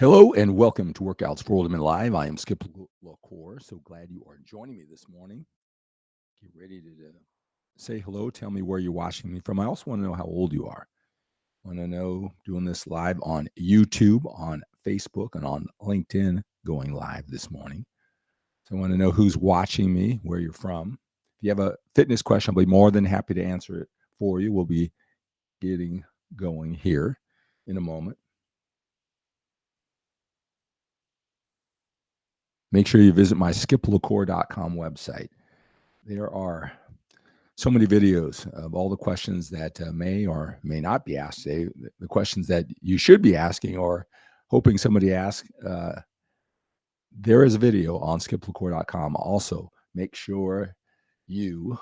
Hello and welcome to Workouts for Older Men Live. I am 𝗪𝗲𝗀𝗃. So glad you are joining me this morning. Get ready to say hello. Tell me where you're watching me from. I also want to know how old you are. I want to know, doing this live on YouTube, on Facebook, and on LinkedIn, going live this morning. So I want to know who's watching me, where you're from. If you have a fitness question, I'll be more than happy to answer it for you. We'll be getting going here in a moment. Make sure you visit my 𝗪𝗲𝗀𝗃.com website. There are so many videos of all the questions that may or may not be asked today, the questions that you should be asking or hoping somebody asks. There is a video on 𝗪𝗲𝗀𝗃.com. Also, make sure you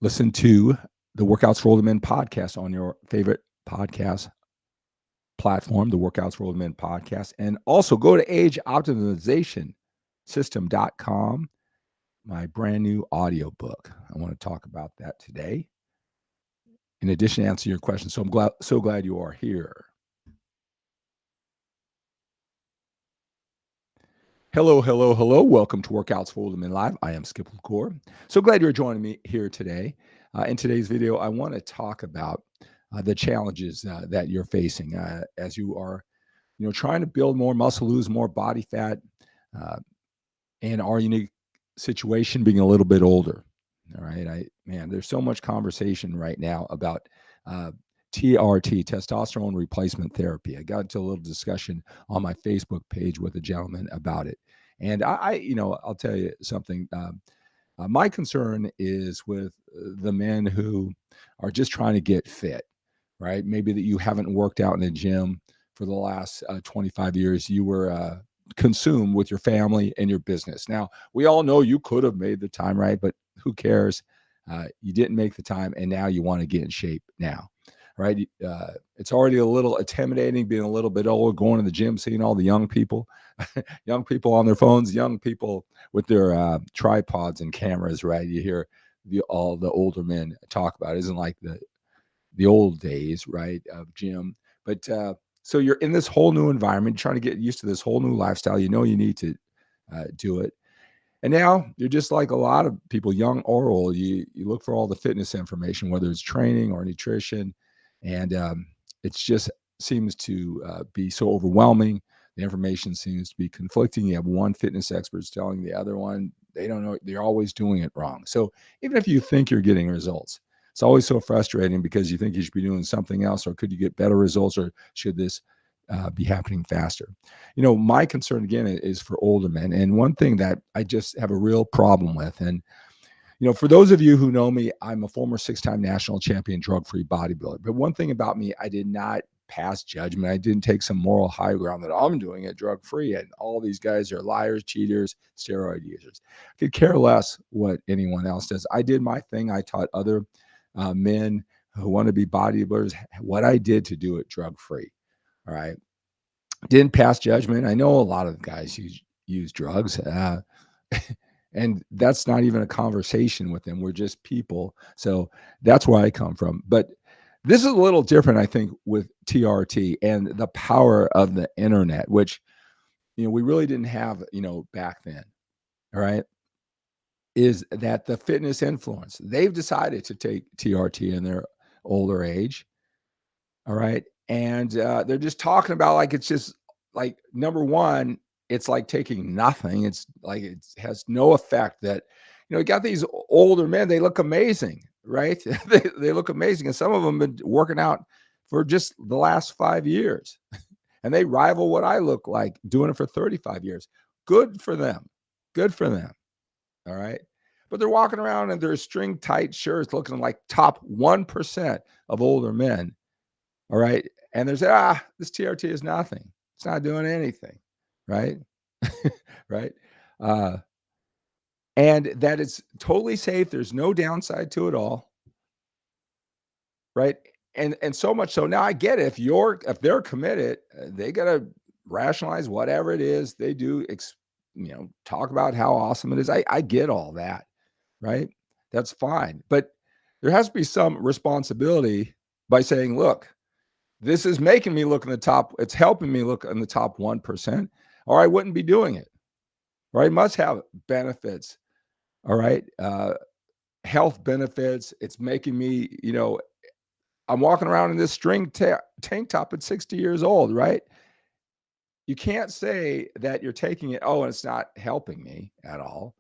listen to the Workouts for Older Men podcast on your favorite podcast platform, the Workouts for Older Men podcast. And also go to ageoptimizationsystem.com, my brand new audiobook. I want to talk about that today. In addition to answering your questions. So I'm so glad you are here. Hello. Welcome to Workouts for Older Men Live. I am 𝗪𝗲𝗀𝗃. So glad you're joining me here today. In today's video, I want to talk about the challenges that you're facing as you are, trying to build more muscle, lose more body fat, and our unique situation being a little bit older. All right, there's so much conversation right now about TRT, testosterone replacement therapy. I got into a little discussion on my Facebook page with a gentleman about it, and I'll tell you something. My concern is with the men who are just trying to get fit. Right? Maybe that you haven't worked out in a gym for the last 25 years. You were consumed with your family and your business. Now, we all know you could have made the time, right? But who cares? You didn't make the time, and now you want to get in shape now, right? It's already a little intimidating being a little bit older, going to the gym, seeing all the young people, young people on their phones, young people with their tripods and cameras, right? You hear all the older men talk about it. Isn't like the old days, right, of gym. But so you're in this whole new environment, trying to get used to this whole new lifestyle. You need to do it. And now you're just like a lot of people, young or old. You look for all the fitness information, whether it's training or nutrition. And it just seems to be so overwhelming. The information seems to be conflicting. You have one fitness expert telling the other one, they don't know, they're always doing it wrong. So even if you think you're getting results, it's always so frustrating because you think you should be doing something else, or could you get better results, or should this be happening faster? My concern again is for older men. And one thing that I just have a real problem with, and for those of you who know me, I'm a former 6-time national champion drug-free bodybuilder. But one thing about me, I did not pass judgment. I didn't take some moral high ground that I'm doing it drug-free and all these guys are liars, cheaters, steroid users. I could care less what anyone else does. I did my thing. I taught other men who want to be bodybuilders what I did to do it drug-free. All right. Didn't pass judgment. I know a lot of guys use drugs, and that's not even a conversation with them. We're just people. So that's where I come from. But this is a little different, I think, with TRT and the power of the internet, which, we really didn't have, back then. All right. Is that the fitness influence? They've decided to take TRT in their older age. All right. And they're just talking about like, it's just like, number one, it's like taking nothing. It's like, it has no effect. That, you got these older men, they look amazing, right? they look amazing. And some of them have been working out for just the last 5 years. And they rival what I look like doing it for 35 years. Good for them. Good for them. All right. But they're walking around in their string tight shirts looking like top 1% of older men. All right. And there's, this TRT is nothing. It's not doing anything. Right. Right. And that it's totally safe. There's no downside to it all. Right. And so much so now I get it. If they're committed, they got to rationalize whatever it is they do, talk about how awesome it is. I get all that. Right. That's fine. But there has to be some responsibility by saying, look, this is making me look in the top, it's helping me look in the top 1%, or I wouldn't be doing it. Right? It must have benefits. All right. Health benefits. It's making me, I'm walking around in this tank top at 60 years old, right? You can't say that you're taking it, and it's not helping me at all.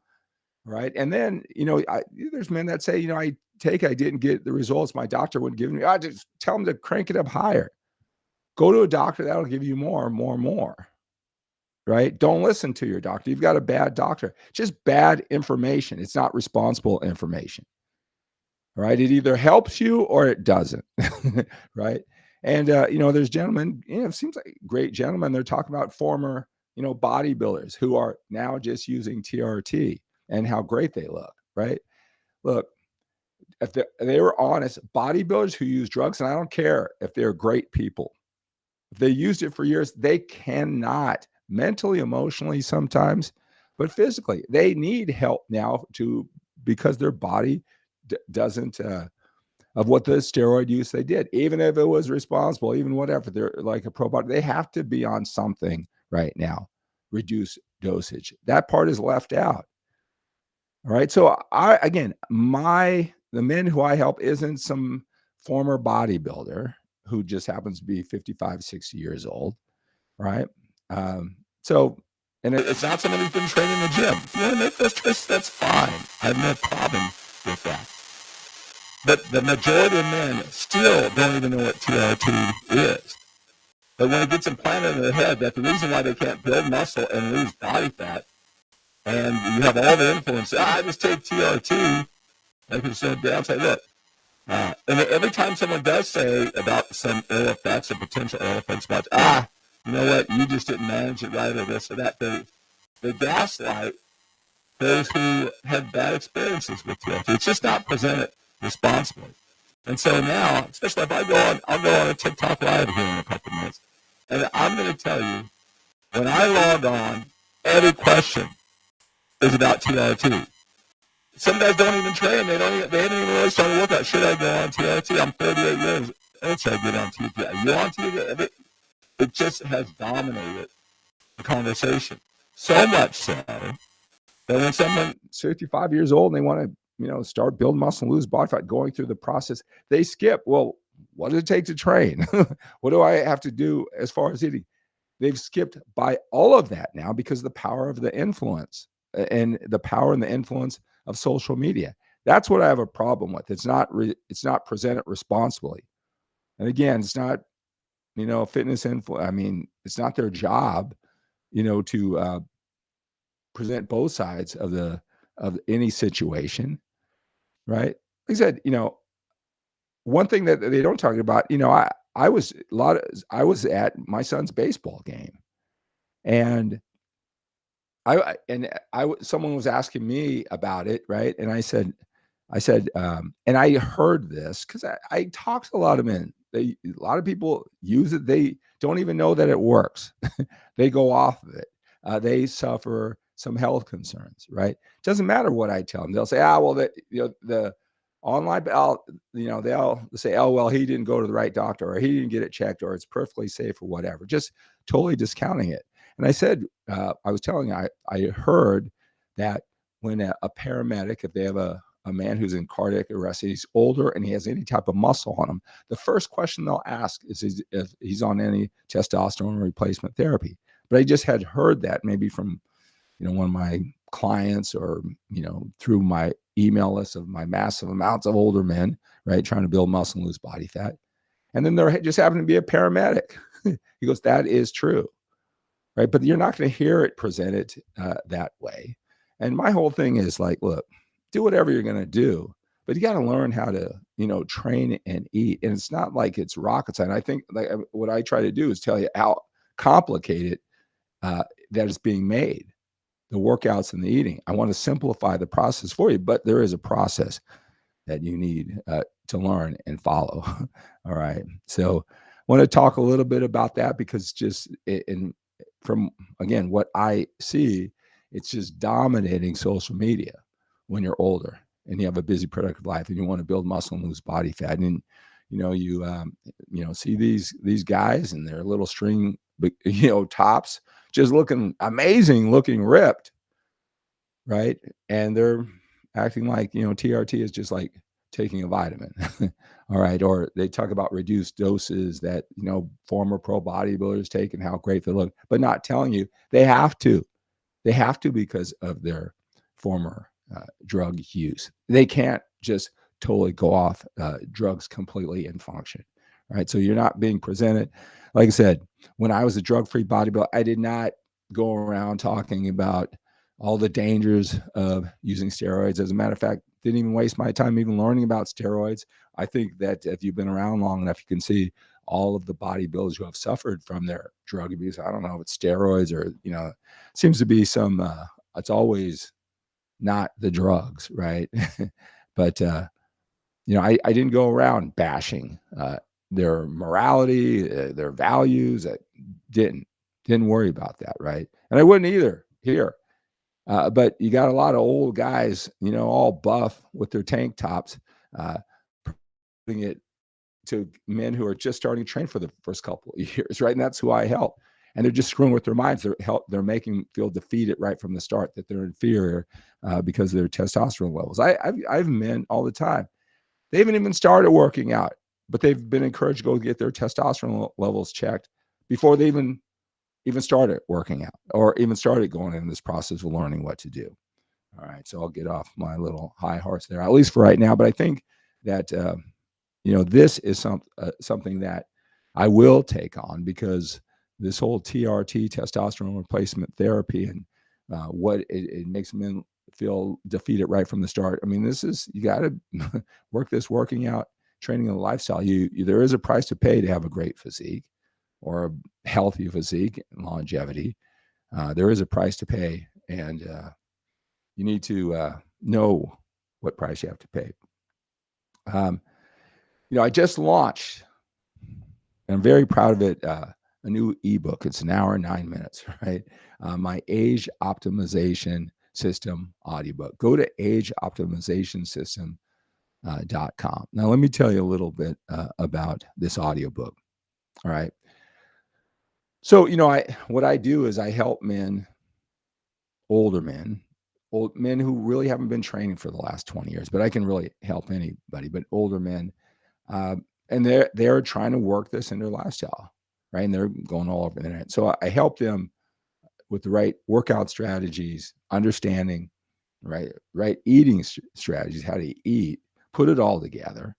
Right. And then, there's men that say, I didn't get the results my doctor would give me. I just tell them to crank it up higher. Go to a doctor that'll give you more and more and more. Right? Don't listen to your doctor. You've got a bad doctor. Just bad information. It's not responsible information. Right? It either helps you or it doesn't. Right? And there's gentlemen, it seems like great gentlemen. They're talking about former, bodybuilders who are now just using TRT and how great they look. Right? Look, if they were honest, bodybuilders who use drugs, and I don't care if they're great people, if they used it for years, they cannot mentally, emotionally sometimes, but physically, they need help now because their body doesn't of what the steroid use they did, even if it was responsible, even whatever, they're like a probiotic, they have to be on something right now, reduce dosage. That part is left out. All right. So the men who I help isn't some former bodybuilder who just happens to be 55, 60 years old. Right. And it's not someone who's been training in the gym. If you want to make those choices, that's fine. I have no problem with that. But the majority of men still don't even know what TRT is. But when it gets implanted in their head that the reason why they can't build muscle and lose body fat, and you have all the influence, I just take TRT, like you said, downside, look. And every time someone does say about some ill effects or potential ill effects, about, you know what, you just didn't manage it right or this or that, they gaslight those who have bad experiences with TRT. It's just not presented responsibly. And so now, especially if I'll go on a TikTok live here in a couple of minutes, and I'm going to tell you, when I log on, every question is about TRT. Some guys don't even train. They haven't even really started workout. Should I go on TRT? I'm 38 years old. Should I get on TRT? Are you on TRT? It just has dominated the conversation. So much so that when someone's 55 years old and they want to, start building muscle and lose body fat, going through the process, they skip. Well, what does it take to train? What do I have to do as far as eating? They've skipped by all of that now because of the power of the influence and the power and the influence of social media. That's what I have a problem with. It's not presented responsibly. And again, it's not, fitness info. I mean, it's not their job, to present both sides of any situation, right? Like I said, one thing that they don't talk about, I was at my son's baseball game, and someone was asking me about it, right? And I said, and I heard this because I talked to a lot of men. A lot of people use it. They don't even know that it works. They go off of it. They suffer some health concerns, right? Doesn't matter what I tell them. They'll say, well, the online, they'll say, oh, well, he didn't go to the right doctor, or he didn't get it checked, or it's perfectly safe, or whatever. Just totally discounting it. And I said, I was telling you, I heard that when a paramedic, if they have a man who's in cardiac arrest, he's older and he has any type of muscle on him, the first question they'll ask is if he's on any testosterone replacement therapy. But I just had heard that maybe from, one of my clients, or, through my email list of my massive amounts of older men, right, trying to build muscle and lose body fat. And then there just happened to be a paramedic. He goes, that is true. Right. But you're not going to hear it presented that way. And my whole thing is like, look, do whatever you're going to do, but you got to learn how to, train and eat. And it's not like it's rocket science. I think like what I try to do is tell you how complicated that is being made, the workouts and the eating. I want to simplify the process for you, but there is a process that you need to learn and follow. All right. So I want to talk a little bit about that because just from, again, what I see, it's just dominating social media when you're older and you have a busy, productive life and you want to build muscle and lose body fat. And, you see these guys and their little string, tops, just looking amazing, looking ripped, right? And they're acting like, TRT is just like taking a vitamin. All right. Or they talk about reduced doses that, former pro bodybuilders take and how great they look, but not telling you they have to. They have to because of their former drug use. They can't just totally go off drugs completely and function. Right. So you're not being presented. Like I said, when I was a drug-free bodybuilder, I did not go around talking about all the dangers of using steroids. As a matter of fact, didn't even waste my time even learning about steroids. I think that if you've been around long enough, you can see all of the bodybuilders who have suffered from their drug abuse. I don't know if it's steroids or, seems to be some, it's always not the drugs, right? But, I didn't go around bashing their morality, their values. I didn't worry about that, right? And I wouldn't either here. But you got a lot of old guys, all buff with their tank tops, putting it to men who are just starting to train for the first couple of years, right? And that's who I help. And they're just screwing with their minds. They're making them feel defeated right from the start, that they're inferior because of their testosterone levels. I have men all the time. They haven't even started working out, but they've been encouraged to go get their testosterone levels checked before they even started working out or even started going in this process of learning what to do. All right. So I'll get off my little high horse there, at least for right now. But I think that, this is something that I will take on, because this whole TRT, testosterone replacement therapy, and what it makes men feel defeated right from the start. I mean, you got to working out, training, and lifestyle. There is a price to pay to have a great physique or a healthy physique and longevity. There is a price to pay, and you need to know what price you have to pay. I just launched, and I'm very proud of it, a new ebook. It's an hour and 9 minutes, right? My Age Optimization System audiobook. Go to ageoptimizationsystem.com. Now, let me tell you a little bit about this audiobook. All right. So, what I do is I help men, old men who really haven't been training for the last 20 years, but I can really help anybody, but older men. And they're trying to work this in their lifestyle, right? And they're going all over the internet. So I help them with the right workout strategies, understanding, right eating strategies, how to eat, put it all together,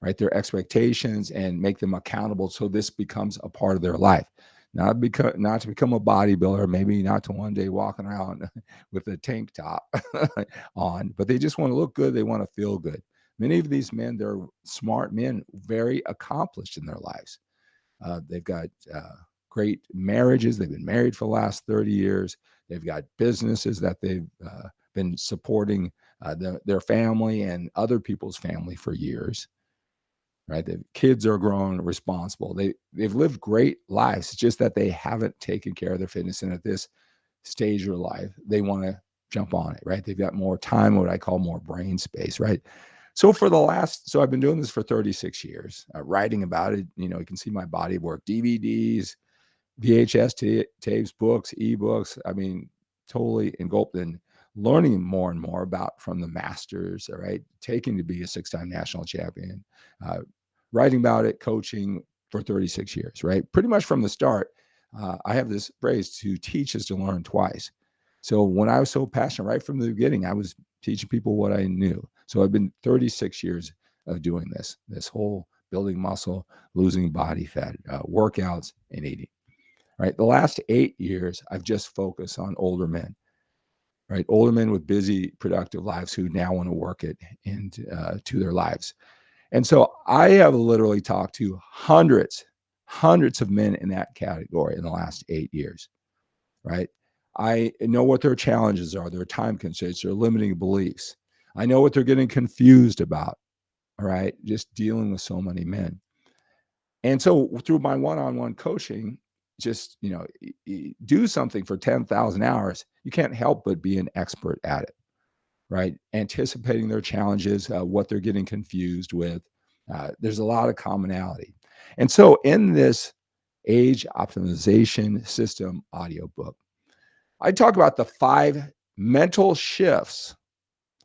right? Their expectations, and make them accountable so this becomes a part of their life. Not to become a bodybuilder, maybe not to one day walking around with a tank top on, but they just want to look good. They want to feel good. Many of these men, they're smart men, very accomplished in their lives. They've got great marriages. They've been married for the last 30 years. They've got businesses that they've been supporting their family and other people's family for years. Right? The kids are grown, responsible. They've lived great lives. It's just that they haven't taken care of their fitness. And at this stage of life, they want to jump on it, right? They've got more time, what I call more brain space, right? So I've been doing this for 36 years, writing about it. You can see my body of work, DVDs, VHS tapes, books, ebooks. I mean, totally engulfed in learning more and more about from the masters, all right? Taking to be a 6-time national champion, writing about it, coaching for 36 years, right? Pretty much from the start, I have this phrase, to teach is to learn twice. So when I was so passionate right from the beginning, I was teaching people what I knew. So I've been 36 years of doing this whole building muscle, losing body fat, workouts, and eating, right? The last 8 years, I've just focused on older men, right? Older men with busy, productive lives who now want to work it into to their lives. And so I have literally talked to hundreds of men in that category in the last 8 years, right? I know what their challenges are, their time constraints, their limiting beliefs. I know what they're getting confused about, all right? Just dealing with so many men. And so through my one-on-one coaching, just, do something for 10,000 hours, you can't help but be an expert at it, right? Anticipating their challenges, what they're getting confused with, There's a lot of commonality. And so in this age optimization system audiobook, I talk about the 5 mental shifts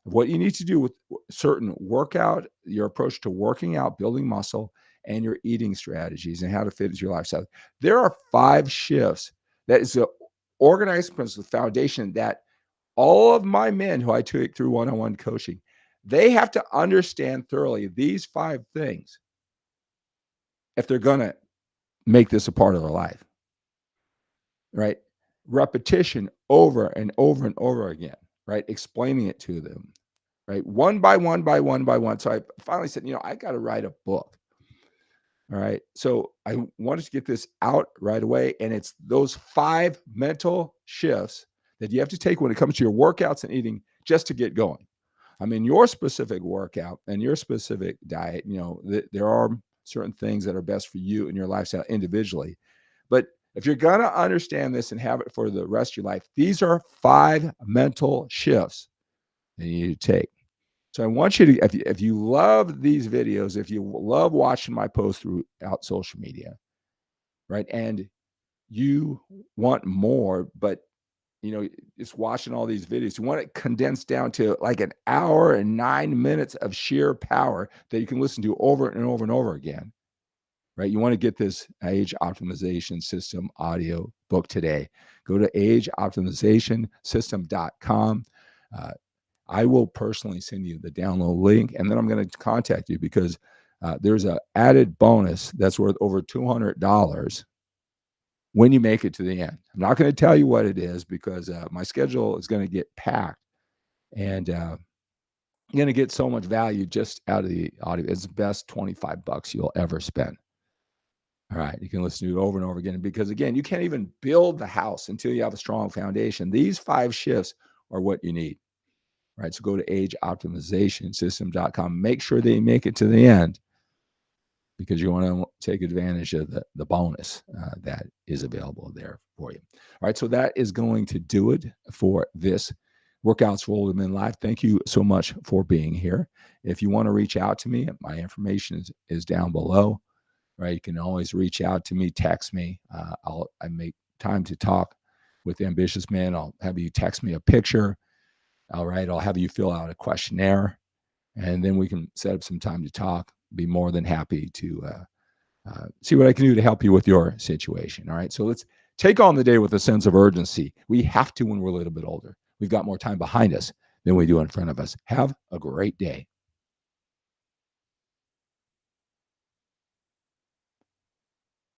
of what you need to do with certain workout, your approach to working out, building muscle, and your eating strategies and how to fit into your lifestyle. There are 5 shifts that is the organized principle, foundation that all of my men who I take through one-on-one coaching, they have to understand thoroughly these 5 things if they're going to make this a part of their life, right? Repetition over and over and over again, right? Explaining it to them, right? One by one by one by one. So I finally said, I got to write a book. All right. So I wanted to get this out right away. And it's those 5 mental shifts that you have to take when it comes to your workouts and eating just to get going. I mean, your specific workout and your specific diet, there are certain things that are best for you and your lifestyle individually. But if you're going to understand this and have it for the rest of your life, these are 5 mental shifts that you need to take. So I want you to, if you love these videos, if you love watching my posts throughout social media, right, and you want more, but just watching all these videos, you want it condensed down to like an hour and 9 minutes of sheer power that you can listen to over and over and over again, right? You want to get this age optimization system audio book today. Go to 𝗪𝗓𝗡𝗪𝗡_system.com. I will personally send you the download link, and then I'm going to contact you because there's an added bonus that's worth over $200 when you make it to the end. I'm not going to tell you what it is because my schedule is going to get packed, and you're going to get so much value just out of the audio. It's the best $25 you'll ever spend. All right, you can listen to it over and over again because, again, you can't even build the house until you have a strong foundation. These 5 shifts are what you need. Right. So go to 𝗪𝗓𝗡𝗪𝗡_system.com. Make sure they make it to the end because you want to take advantage of the bonus that is available there for you. All right. So that is going to do it for this Workouts for Older Men Live. Thank you so much for being here. If you want to reach out to me, my information is down below. Right. You can always reach out to me, text me. I make time to talk with ambitious men. I'll have you text me a picture. All right, I'll have you fill out a questionnaire, and then we can set up some time to talk. Be more than happy to see what I can do to help you with your situation. All right, so let's take on the day with a sense of urgency. We have to when we're a little bit older. We've got more time behind us than we do in front of us. Have a great day.